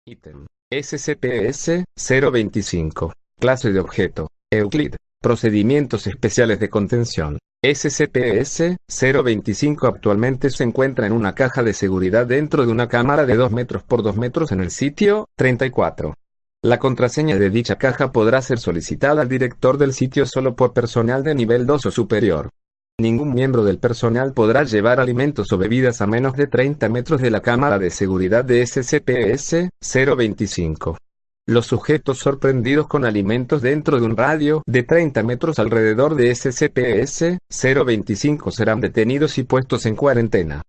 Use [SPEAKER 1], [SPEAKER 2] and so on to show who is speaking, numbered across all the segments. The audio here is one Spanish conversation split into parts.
[SPEAKER 1] Ítem. SCP-S-025. Clase de objeto. Euclid. Procedimientos especiales de contención. SCP-S-025 actualmente se encuentra en una caja de seguridad dentro de una cámara de 2 metros por 2 metros en el sitio 34. La contraseña de dicha caja podrá ser solicitada al director del sitio solo por personal de nivel 2 o superior. Ningún miembro del personal podrá llevar alimentos o bebidas a menos de 30 metros de la cámara de seguridad de SCP-S-025. Los sujetos sorprendidos con alimentos dentro de un radio de 30 metros alrededor de SCP-S-025 serán detenidos y puestos en cuarentena.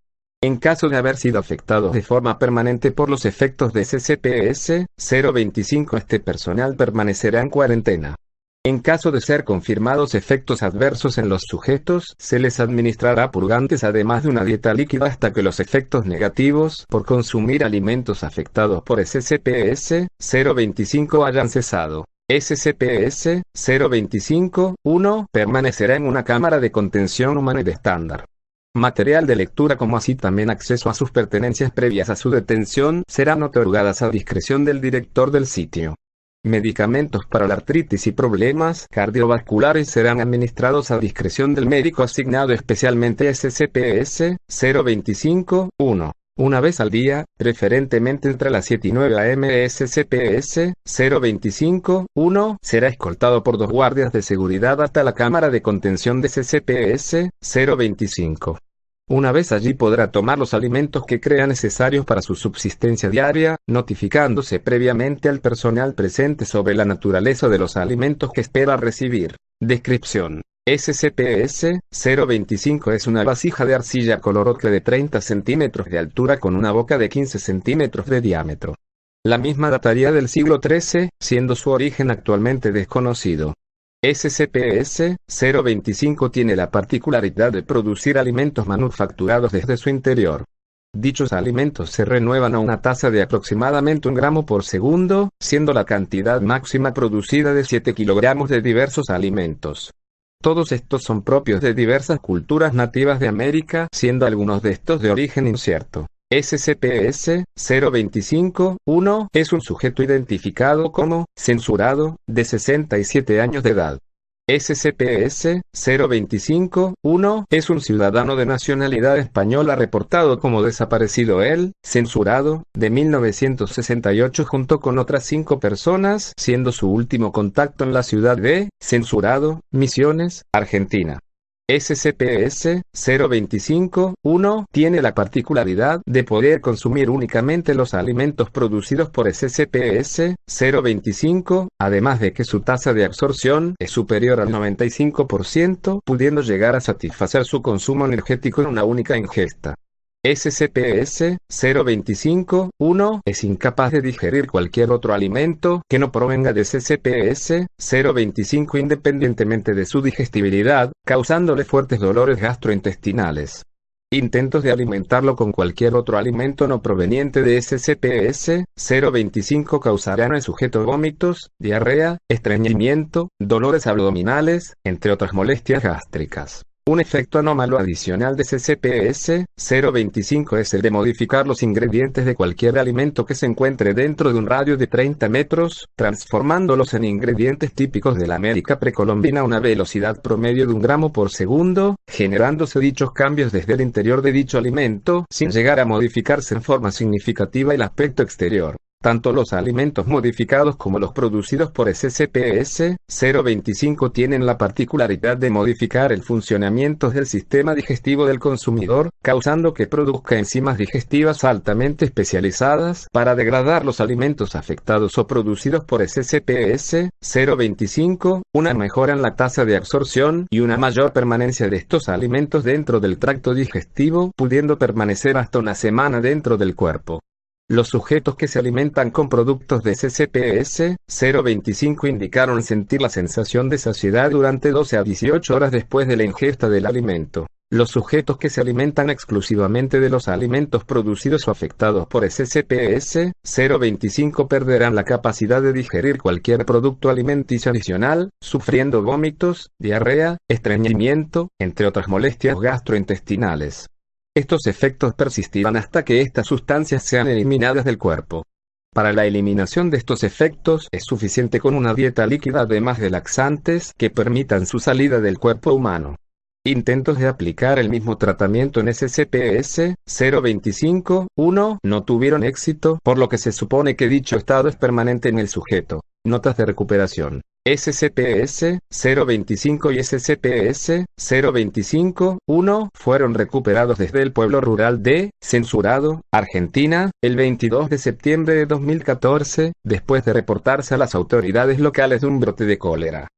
[SPEAKER 1] En caso de haber sido afectados de forma permanente por los efectos de SCP-S-025, este personal permanecerá en cuarentena. En caso de ser confirmados efectos adversos en los sujetos, se les administrará purgantes además de una dieta líquida hasta que los efectos negativos por consumir alimentos afectados por SCP-S-025 hayan cesado. SCP-S-025-1 permanecerá en una cámara de contención humana y de estándar. Material de lectura como así también acceso a sus pertenencias previas a su detención serán otorgadas a discreción del director del sitio. Medicamentos para la artritis y problemas cardiovasculares serán administrados a discreción del médico asignado especialmente a SCP-S-025-1. Una vez al día, preferentemente entre las 7 y 9 am, SCP-S-025-1 será escoltado por 2 guardias de seguridad hasta la cámara de contención de SCP-S-025. Una vez allí podrá tomar los alimentos que crea necesarios para su subsistencia diaria, notificándose previamente al personal presente sobre la naturaleza de los alimentos que espera recibir. Descripción. SCP-S-025 es una vasija de arcilla color ocre de 30 centímetros de altura con una boca de 15 centímetros de diámetro. La misma dataría del siglo XIII, siendo su origen actualmente desconocido. SCP-S-025 tiene la particularidad de producir alimentos manufacturados desde su interior. Dichos alimentos se renuevan a una tasa de aproximadamente 1 gramo por segundo, siendo la cantidad máxima producida de 7 kilogramos de diversos alimentos. Todos estos son propios de diversas culturas nativas de América, siendo algunos de estos de origen incierto. SCP-S-025-1 es un sujeto identificado como censurado, de 67 años de edad. SCP-S-025-1 es un ciudadano de nacionalidad española reportado como desaparecido censurado, de 1968 junto con otras 5 personas, siendo su último contacto en la ciudad de censurado, Misiones, Argentina. SCP-S-025-1 tiene la particularidad de poder consumir únicamente los alimentos producidos por SCP-S-025, además de que su tasa de absorción es superior al 95%, pudiendo llegar a satisfacer su consumo energético en una única ingesta. SCP-S-025-1 es incapaz de digerir cualquier otro alimento que no provenga de SCP-S-025 independientemente de su digestibilidad, causándole fuertes dolores gastrointestinales. Intentos de alimentarlo con cualquier otro alimento no proveniente de SCP-S-025 causarán al sujeto vómitos, diarrea, estreñimiento, dolores abdominales, entre otras molestias gástricas. Un efecto anómalo adicional de SCP-S-025 es el de modificar los ingredientes de cualquier alimento que se encuentre dentro de un radio de 30 metros, transformándolos en ingredientes típicos de la América precolombina a una velocidad promedio de 1 gramo por segundo, generándose dichos cambios desde el interior de dicho alimento, sin llegar a modificarse en forma significativa el aspecto exterior. Tanto los alimentos modificados como los producidos por SCP-S-025 tienen la particularidad de modificar el funcionamiento del sistema digestivo del consumidor, causando que produzca enzimas digestivas altamente especializadas para degradar los alimentos afectados o producidos por SCP-S-025, una mejora en la tasa de absorción y una mayor permanencia de estos alimentos dentro del tracto digestivo, pudiendo permanecer hasta 1 semana dentro del cuerpo. Los sujetos que se alimentan con productos de SCP-S-025 indicaron sentir la sensación de saciedad durante 12 a 18 horas después de la ingesta del alimento. Los sujetos que se alimentan exclusivamente de los alimentos producidos o afectados por SCP-S-025 perderán la capacidad de digerir cualquier producto alimenticio adicional, sufriendo vómitos, diarrea, estreñimiento, entre otras molestias gastrointestinales. Estos efectos persistirán hasta que estas sustancias sean eliminadas del cuerpo. Para la eliminación de estos efectos es suficiente con una dieta líquida además de laxantes que permitan su salida del cuerpo humano. Intentos de aplicar el mismo tratamiento en SCP-S-025-1 no tuvieron éxito, por lo que se supone que dicho estado es permanente en el sujeto. Notas de recuperación. SCP-S-025 y SCP-S-025-1 fueron recuperados desde el pueblo rural de Censurado, Argentina, el 22 de septiembre de 2014, después de reportarse a las autoridades locales de un brote de cólera.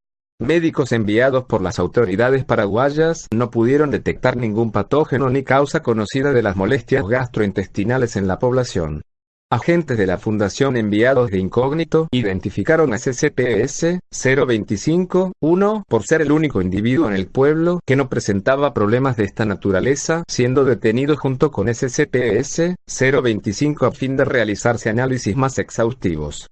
[SPEAKER 1] Médicos enviados por las autoridades paraguayas no pudieron detectar ningún patógeno ni causa conocida de las molestias gastrointestinales en la población. Agentes de la Fundación enviados de incógnito identificaron a SCP-S-025-1 por ser el único individuo en el pueblo que no presentaba problemas de esta naturaleza, siendo detenido junto con SCP-S-025 a fin de realizarse análisis más exhaustivos.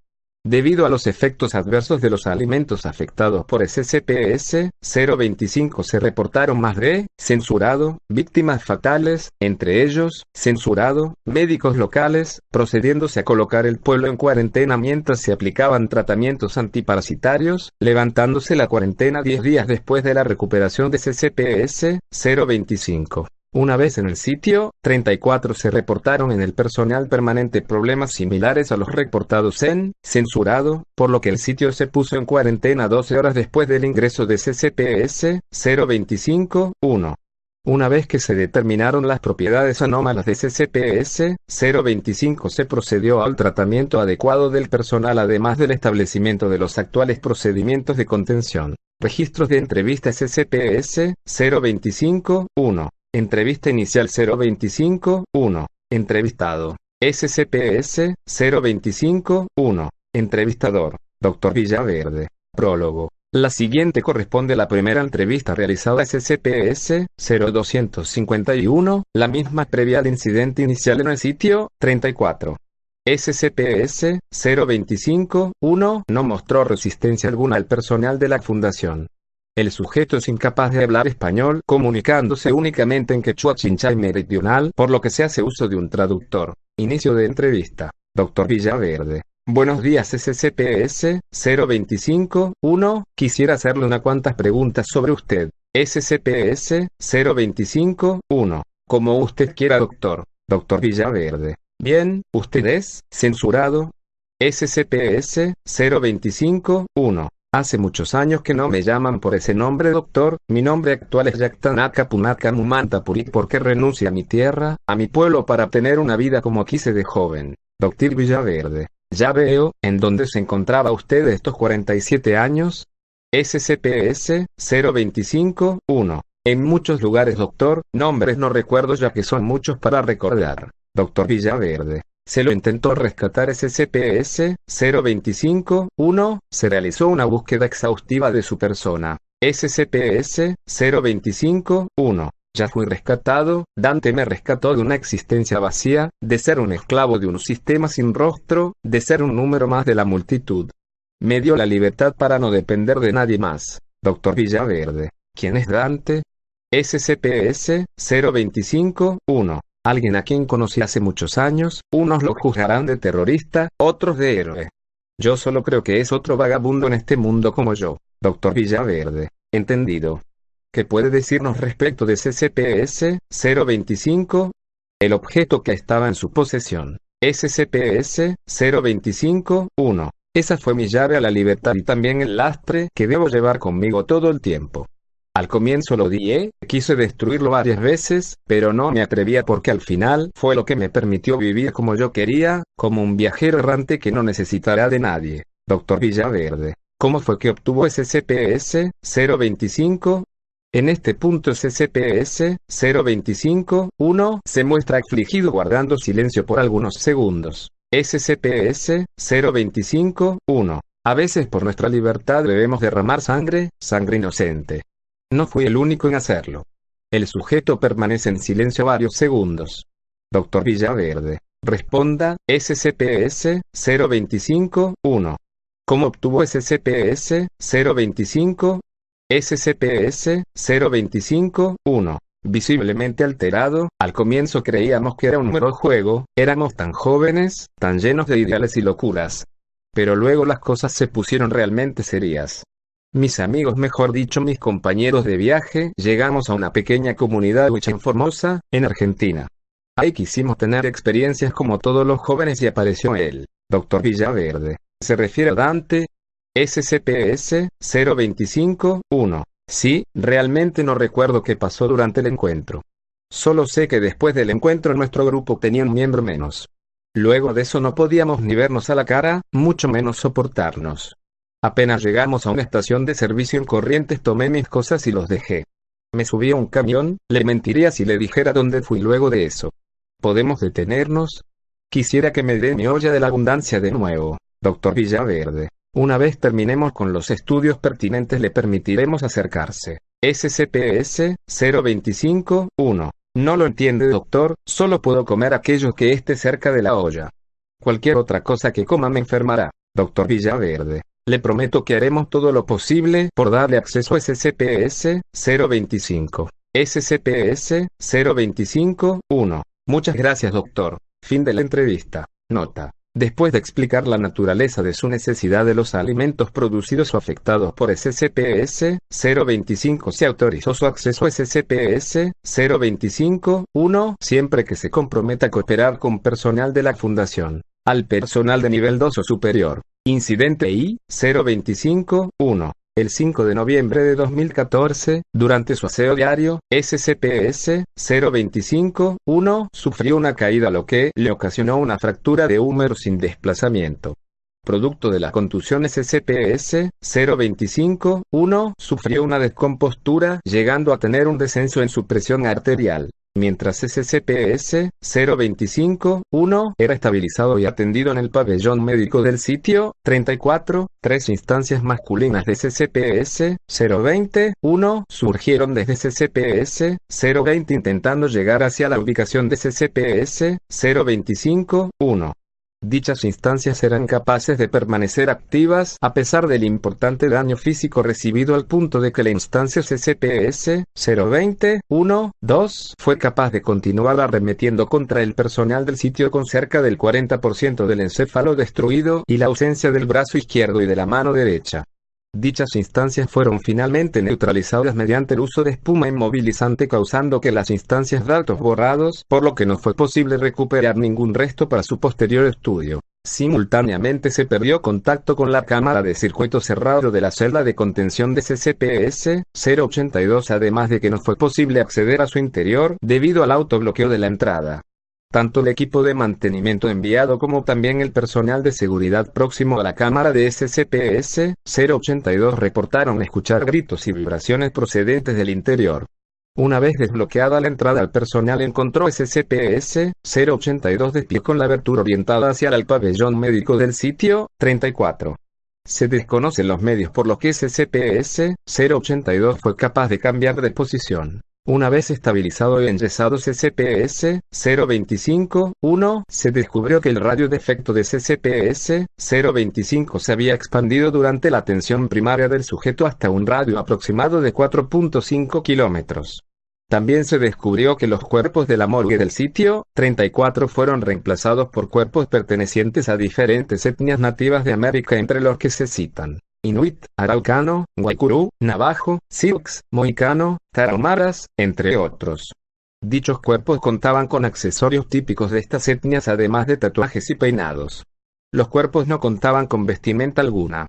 [SPEAKER 1] Debido a los efectos adversos de los alimentos afectados por SCP-S-025 se reportaron más de Censurado víctimas fatales, entre ellos, Censurado, médicos locales, procediéndose a colocar el pueblo en cuarentena mientras se aplicaban tratamientos antiparasitarios, levantándose la cuarentena 10 días después de la recuperación de SCP-S-025. Una vez en el sitio, 34 se reportaron en el personal permanente problemas similares a los reportados en Censurado, por lo que el sitio se puso en cuarentena 12 horas después del ingreso de SCP-S-025-1. Una vez que se determinaron las propiedades anómalas de SCP-S-025 se procedió al tratamiento adecuado del personal además del establecimiento de los actuales procedimientos de contención. Registros de entrevista SCP-S-025-1. Entrevista inicial 025-1. Entrevistado. SCP-S-025-1. Entrevistador. Dr. Villaverde. Prólogo. La siguiente corresponde a la primera entrevista realizada a SCP-S-0251, la misma previa al incidente inicial en el sitio, 34. SCP-S-025-1 no mostró resistencia alguna al personal de la Fundación. El sujeto es incapaz de hablar español, comunicándose únicamente en quechua chinchay meridional, por lo que se hace uso de un traductor. Inicio de entrevista. Dr. Villaverde. Buenos días SCP-S-025-1, quisiera hacerle unas cuantas preguntas sobre usted. SCP-S-025-1. Como usted quiera, doctor. Dr. Villaverde. Bien, ¿usted es Censurado? SCP-S-025-1. Hace muchos años que no me llaman por ese nombre, doctor. Mi nombre actual es Yaktanaka Punaka Mumantapurik porque renuncié a mi tierra, a mi pueblo para tener una vida como quise de joven. Dr. Villaverde. Ya veo, ¿en dónde se encontraba usted estos 47 años? SCP-S-025-1. En muchos lugares, doctor. Nombres no recuerdo ya que son muchos para recordar. Dr. Villaverde. Se lo intentó rescatar SCP-S-025-1, se realizó una búsqueda exhaustiva de su persona. SCP-S-025-1. Ya fui rescatado, Dante me rescató de una existencia vacía, de ser un esclavo de un sistema sin rostro, de ser un número más de la multitud. Me dio la libertad para no depender de nadie más. Dr. Villaverde. ¿Quién es Dante? SCP-S-025-1. Alguien a quien conocí hace muchos años, unos lo juzgarán de terrorista, otros de héroe. Yo solo creo que es otro vagabundo en este mundo como yo. Dr. Villaverde. Entendido. ¿Qué puede decirnos respecto de SCP-S-025? El objeto que estaba en su posesión. SCP-S-025-1. Esa fue mi llave a la libertad y también el lastre que debo llevar conmigo todo el tiempo. Al comienzo lo odié, quise destruirlo varias veces, pero no me atrevía porque al final fue lo que me permitió vivir como yo quería, como un viajero errante que no necesitará de nadie. Dr. Villaverde. ¿Cómo fue que obtuvo SCP-S-025? En este punto SCP-S-025-1 se muestra afligido guardando silencio por algunos segundos. SCP-S-025-1. A veces por nuestra libertad debemos derramar sangre, sangre inocente. No fui el único en hacerlo. El sujeto permanece en silencio varios segundos. Dr. Villaverde. Responda, SCP-S-025-1. ¿Cómo obtuvo SCP-S-025? SCP-S-025-1. visiblemente alterado. Al comienzo creíamos que era un mero juego, éramos tan jóvenes, tan llenos de ideales y locuras. Pero luego las cosas se pusieron realmente serias. Mis amigos, mejor dicho mis compañeros de viaje, llegamos a una pequeña comunidad en Formosa, en Argentina. Ahí quisimos tener experiencias como todos los jóvenes y apareció el Dr. Villaverde. ¿Se refiere a Dante? SCP-S-025-1. Sí, realmente no recuerdo qué pasó durante el encuentro. Solo sé que después del encuentro nuestro grupo tenía un miembro menos. Luego de eso no podíamos ni vernos a la cara, mucho menos soportarnos. Apenas llegamos a una estación de servicio en Corrientes tomé mis cosas y los dejé. Me subí a un camión, le mentiría si le dijera dónde fui luego de eso. ¿Podemos detenernos? Quisiera que me dé mi olla de la abundancia de nuevo, Dr. Villaverde. Una vez terminemos con los estudios pertinentes le permitiremos acercarse. SCP-S-025-1. No lo entiende, doctor, solo puedo comer aquello que esté cerca de la olla. Cualquier otra cosa que coma me enfermará, Dr. Villaverde. Le prometo que haremos todo lo posible por darle acceso a SCP-S-025. SCP-S-025-1. Muchas gracias, doctor. Fin de la entrevista. Nota. Después de explicar la naturaleza de su necesidad de los alimentos producidos o afectados por SCP-S-025, se autorizó su acceso a SCP-S-025-1 siempre que se comprometa a cooperar con personal de la Fundación. Al personal de nivel 2 o superior. Incidente I-025-1. El 5 de noviembre de 2014, durante su aseo diario, SCP-S-025-1 sufrió una caída lo que le ocasionó una fractura de húmero sin desplazamiento. Producto de la contusión SCP-S-025-1 sufrió una descompostura, llegando a tener un descenso en su presión arterial. Mientras SCP-S-025-1 era estabilizado y atendido en el pabellón médico del sitio, 34, tres instancias masculinas de SCP-S-020-1 surgieron desde SCP-S-020 intentando llegar hacia la ubicación de SCP-S-025-1. Dichas instancias eran capaces de permanecer activas a pesar del importante daño físico recibido al punto de que la instancia SCP-S-020-1-2 fue capaz de continuar arremetiendo contra el personal del sitio con cerca del 40% del encéfalo destruido y la ausencia del brazo izquierdo y de la mano derecha. Dichas instancias fueron finalmente neutralizadas mediante el uso de espuma inmovilizante causando que las instancias datos borrados, por lo que no fue posible recuperar ningún resto para su posterior estudio. Simultáneamente se perdió contacto con la cámara de circuito cerrado de la celda de contención de SCP-S-082 además de que no fue posible acceder a su interior debido al autobloqueo de la entrada. Tanto el equipo de mantenimiento enviado como también el personal de seguridad próximo a la cámara de SCP-S-082 reportaron escuchar gritos y vibraciones procedentes del interior. Una vez desbloqueada la entrada, el personal encontró SCP-S-082 de pie con la abertura orientada hacia el pabellón médico del sitio, 34. Se desconocen los medios por los que SCP-S-082 fue capaz de cambiar de posición. Una vez estabilizado y enyesado SCP-S-025-1, se descubrió que el radio de efecto de SCP-S-025 se había expandido durante la tensión primaria del sujeto hasta un radio aproximado de 4.5 kilómetros. También se descubrió que los cuerpos de la morgue del sitio, 34, fueron reemplazados por cuerpos pertenecientes a diferentes etnias nativas de América entre los que se citan Inuit, Araucano, Guaycurú, Navajo, Sioux, Mohicano, Tarahumaras, entre otros. Dichos cuerpos contaban con accesorios típicos de estas etnias además de tatuajes y peinados. Los cuerpos no contaban con vestimenta alguna.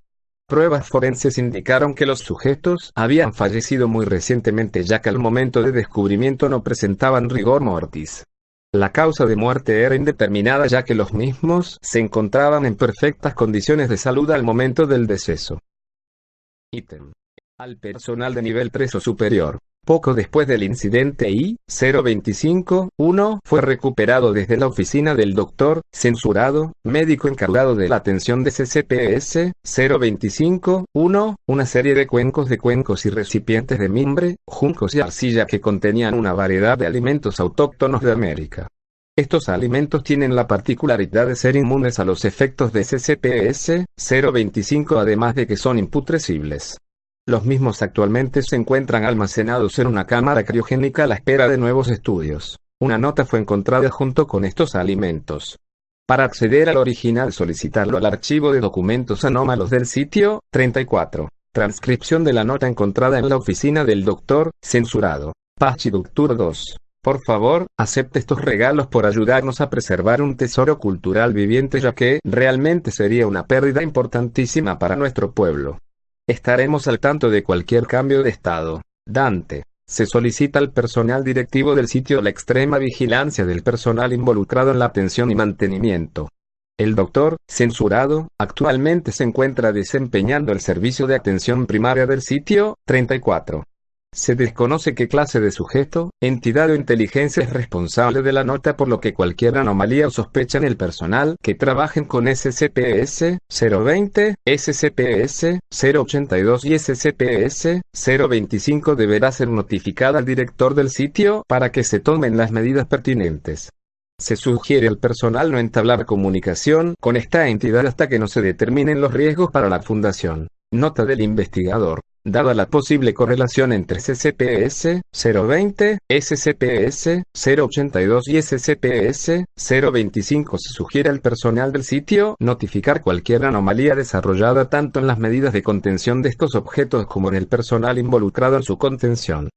[SPEAKER 1] Pruebas forenses indicaron que los sujetos habían fallecido muy recientemente ya que al momento de descubrimiento no presentaban rigor mortis. La causa de muerte era indeterminada ya que los mismos se encontraban en perfectas condiciones de salud al momento del deceso. Ítem. Al personal de nivel 3 o superior. Poco después del incidente I-025-1 fue recuperado desde la oficina del doctor, censurado, médico encargado de la atención de SCP-S-025-1, una serie de cuencos y recipientes de mimbre, juncos y arcilla que contenían una variedad de alimentos autóctonos de América. Estos alimentos tienen la particularidad de ser inmunes a los efectos de SCP-S-025 además de que son imputrescibles. Los mismos actualmente se encuentran almacenados en una cámara criogénica a la espera de nuevos estudios. Una nota fue encontrada junto con estos alimentos. Para acceder al original, solicitarlo al archivo de documentos anómalos del sitio 34. Transcripción de la nota encontrada en la oficina del doctor, censurado. Pachiductur 2. Por favor, acepte estos regalos por ayudarnos a preservar un tesoro cultural viviente, ya que realmente sería una pérdida importantísima para nuestro pueblo. Estaremos al tanto de cualquier cambio de estado. Dante. Se solicita al personal directivo del sitio la extrema vigilancia del personal involucrado en la atención y mantenimiento. El doctor, censurado, actualmente se encuentra desempeñando el servicio de atención primaria del sitio 34. Se desconoce qué clase de sujeto, entidad o inteligencia es responsable de la nota, por lo que cualquier anomalía o sospecha en el personal que trabajen con SCP-S-020, SCP-S-082 y SCP-S-025 deberá ser notificada al director del sitio para que se tomen las medidas pertinentes. Se sugiere al personal no entablar comunicación con esta entidad hasta que no se determinen los riesgos para la fundación. Nota del investigador. Dada la posible correlación entre SCP-S-020, SCP-S-082 y SCP-S-025, se sugiere al personal del sitio notificar cualquier anomalía desarrollada tanto en las medidas de contención de estos objetos como en el personal involucrado en su contención.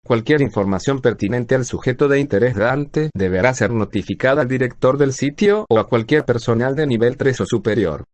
[SPEAKER 1] Cualquier información pertinente al sujeto de interés Dante deberá ser notificada al director del sitio o a cualquier personal de nivel 3 o superior.